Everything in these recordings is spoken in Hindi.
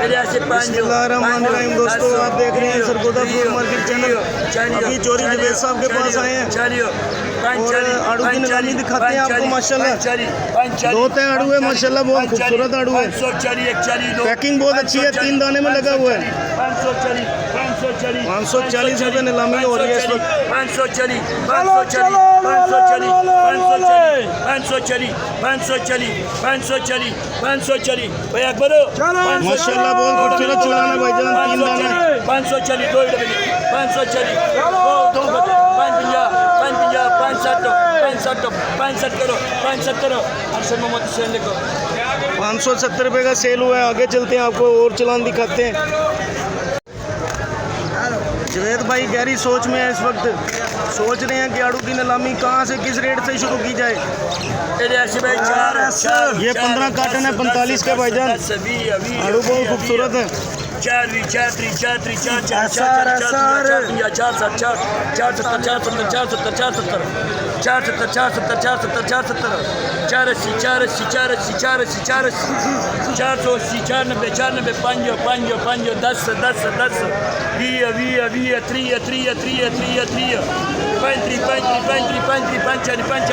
बिस्मिल्लाहिर्रहमानिर्रहीम। दोस्तों आप देख रहे हैं सरगोदा फ्रूट मार्केट चैनल। अभी चोरी जवेद साहब के पास आए हैं और आड़ू की नीलामी दिखाते हैं आपको। माशाल्लाह 2 आड़ू है माशाल्लाह, बहुत खूबसूरत आड़ू है। पैकिंग बहुत अच्छी है, 3 दाने में लगा हुआ है। 540 रुपये नीलामी हो रही है इस वक्त। 540 भैया करो माशाल्लाह बहुत खूबसूरत चलाना भाईजान, 3 दाने 540 2 540 560 करो 570 अरशद मोहम्मद हुसैन लिखो। 570 रुपये का सेल हुआ है। आगे चलते हैं, आपको और चलान दिखाते हैं। जवेद भाई गहरी सोच में है इस वक्त, सोच रहे हैं कि आड़ू की नीलामी कहाँ से किस रेट से शुरू की जाए। ये 15 कार्टन है 45 के भाईजान। आड़ू बहुत खूबसूरत है।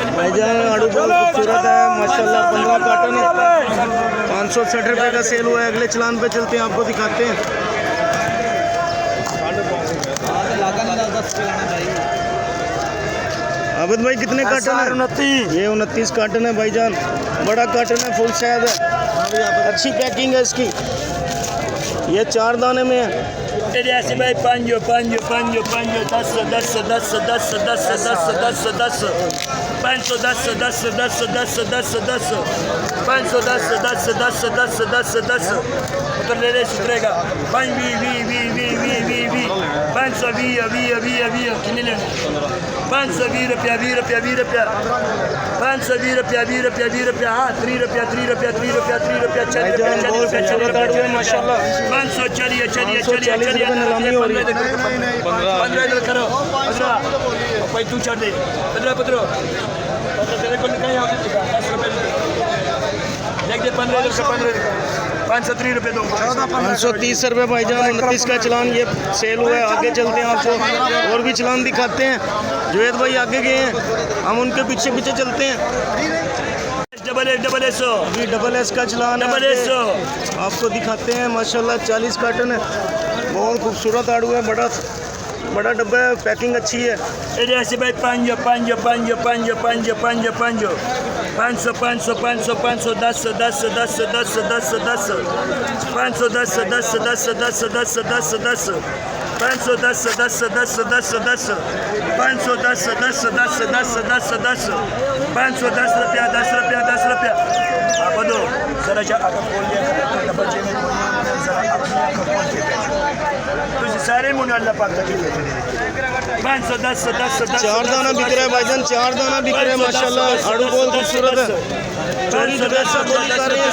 भाईजान आड़ू बहुत खूबसूरत है माशाल्लाह। 15 कार्टन है 560 रुपये का सेल हुआ है। अगले चलान पे चलते हैं, आपको दिखाते हैं। आबिद भाई कितने कार्टन है? 29। ये 29 कार्टन है भाईजान। बड़ा कार्टन है, फुल साइज है, अच्छी पैकिंग है इसकी। ये 4 दाने में है। ऐसे भाई 5 10 उधर ले ले सुधरेगा 5 कितने लेने 520 रुपया 20 रुपया 520 रुपया 20 रुपया हाँ 3 रुपया 4 रुपया माशाल्लाह 500 चलिए 15 हो रही है। 15 करो 15 भाई तू चढ़ दे 15 तेरे को निकाल 10 रुपये देख दे 15 530 रुपये दो 530 रुपये भाईजान। 29 का चलान ये सेल हुआ है। आगे चलते हैं, आपको और भी चलान दिखाते हैं। जवेद भाई आगे गए हैं, हम उनके पीछे पीछे चलते हैं। डबल एस अभी डबल एस का चलान है, आपको दिखाते हैं। माशाल्लाह 40 कार्टन है, बहुत खूबसूरत आड़ू है, बड़ा डब्बा है, पैकिंग अच्छी है। ऐसे भाई 500 500 500 500 500 500 500 500 500 500 500 10 10 10 10 10 10 500 10 10 10 10 10 10 10 510 10 10 10 10 510 10 10 10 10 10 510 रुपया 10 रुपया 10 रुपया आप दो जरा अगर बोल दिया तुझे सारे मुन्ने अल्लाह पाक तक 510 4 दाना बिक रहा है भाईजान, 4 दाना बिक रहा है माशाल्लाह। आड़ू बहुत खूबसूरत है। चोरी जवेद साहब बोली कर रहे हैं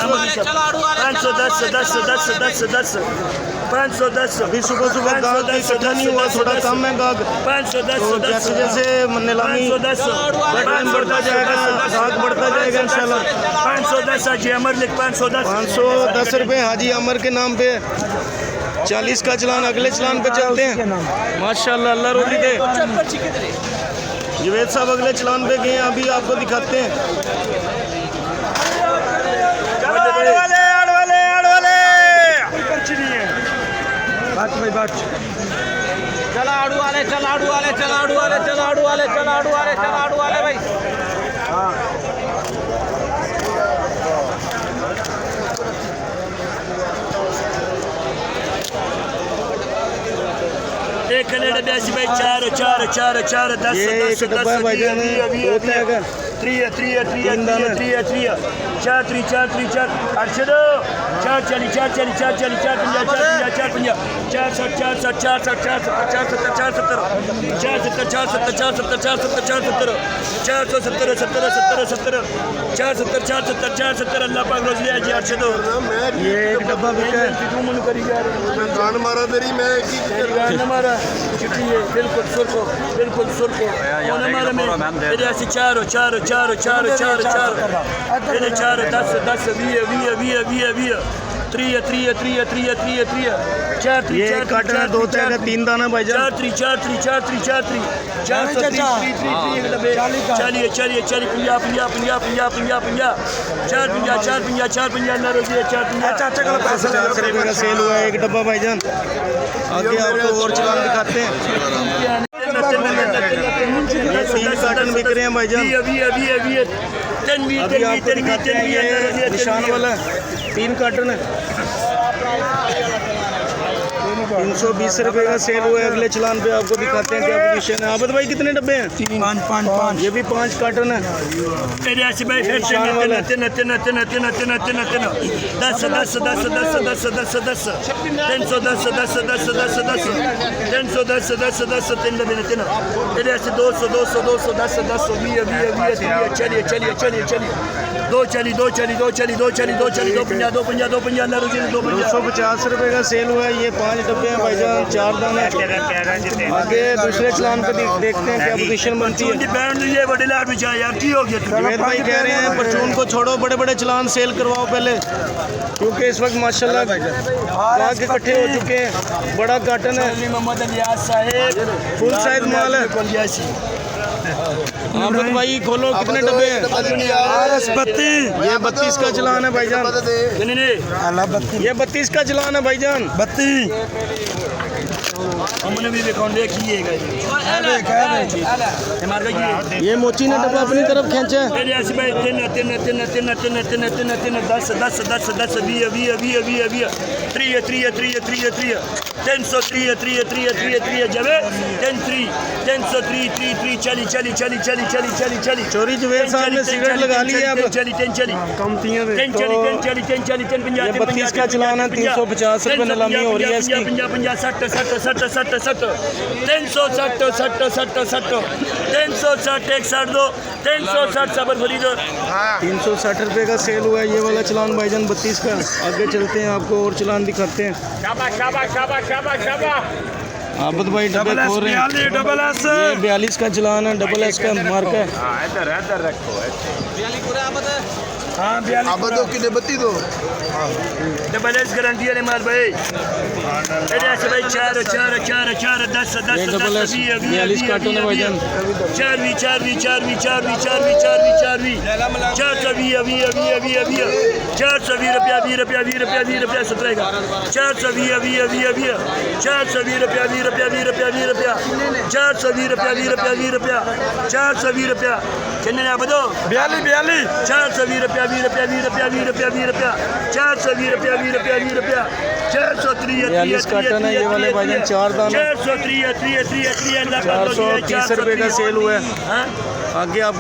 510 अभी सुबह गाहक इकट्ठा नहीं हुआ, थोड़ा कम है गाहक। 510 जैसे जैसे नीलामी टाइम बढ़ता जाएगा, गाहक बढ़ता जाएगा इंशाल्लाह। 510 हाजी अमर लिख 510 रुपये हाजी अमर के नाम पे। 40 का चलान। अगले चलान पे चलते हैं माशाल्लाह। अल्लाह रोटी दे। जवेद साहब अगले चलान पे गए हैं, अभी आपको दिखाते हैं। चला आड़ू वाले भाई। हाँ एक कनेडा 82 भाई 4 10 अरशद 4 चली 4 अल्लाह पाक रोज ले जी अरशद ये एक डब्बा बिका है। तू मन करी जा रहा मैं गान मारा तेरी मैं गान मारा चिट्ठी है बिल्कुल सुरखो और हमारे में तेरे ऐसे 4 तेरे 4 10 10 20 20 20 20 20 3 3 3 3 3 3 4 3 ये एक कार्टन है, 2 तय का 3 दाना भाईजान। 4 3 4 3 4 3 4 3 चलिए चलिए चलिए 50 50 50 50 50 50 4 50 4 50 4 50 ना रोजिए 4 50 50 रुपए का सेल हुआ है एक डब्बा भाईजान। आगे आपको और चलान दिखाते हैं। ये 3 कार्टन बिक रहे हैं भाईजान। अभी अभी आपको दिखाते हैं ये निशान वाला 3 कार्टन है। 320 रुपए का सेल हुआ है। अगले चलान पे आपको दिखाते हैं क्या पोजीशन है। आबद भाई कितने डब्बे हैं? 5 ये भी 5 कार्टन है। तेरे ऐसे भाई फिर से 10 तेरे ऐसे 200 200 200 10 10 20 चलिए चलिए चलिए चलिए 2 चली 2 चली 2 चली 2 चली 2 चली 2 50 2 50 2 50 ना रुकिए 2 50 250 रुपए का सेल हुआ है। ये 5 डब्बे हैं भाईजान, 4 दाने। आगे दूसरे चलान पे देखते हैं क्या पोजीशन बनती है। बैंड ये बड़े लाट बिछा यार की हो गया जुबैर भाई कह रहे हैं परचून को छोड़ो, बड़े बड़े चलान सेल करवाओ पहले, क्योंकि इस वक्त माशाल्लाह ग्राहक इकट्ठे हो चुके हैं। बड़ा कार्टन है, मोहम्मद अलियास साहेब फुल साइज माल है। आबद भाई खोलो, कितने डब्बे हैं? 32। ये 32 का चलान है भाईजान। ये 32 का चलान है भाईजान। 32 हमने भी देखा देखिएगा ये मोची ने डब्बा अपनी तरफ खींचा है। 10 10 10 10 20 जबे 10 3 चली चली चली चली चली चली चली चोरी जुबैर साहब ने सिगरेट लगा ली है अब। चली 10 चली कमतियां में 10 चली 10 चली 10 चली 10 50 ये 32 का चलान है। 350 रुपए नीलामी हो रही है इसकी। 50 50 60 60 60 60 60 360 60 60 60 360 160 दो 360 सबर खरीदो 360 रुपए का सेल हुआ है ये वाला चलान भाईजान 32 का। आगे चलते हैं, आपको और चलान दिखाते हैं। आबद भाई डब्बे खोल रहे हैं। ये 42 का चलान है, डबल एस का मार्क है। डबल एस गारंटी वाले माल भाई। ऐसे भाई 4 4 4 4 10 10 ये डबल एस 42 कार्टन है भाईजान। 4 4 4 4 4 4 4 रुपया 20 रुपया 20 रुपया 20 रुपया 17 का 420 420 रुपया 20 रुपया 20 रुपया 20 रुपया 420 रुपया 20 रुपया 20 रुपया 420 रुपया कितने आप दो 42 420 रुपया 20 रुपया 20 रुपया 20 रुपया 20 रुपया 420 रुपया 20 रुपया 20 रुपया 42 कार्टन है ये वाले भाईजान, 4 दाने। 430 430 रुपए का सेल हुआ है। आगे आप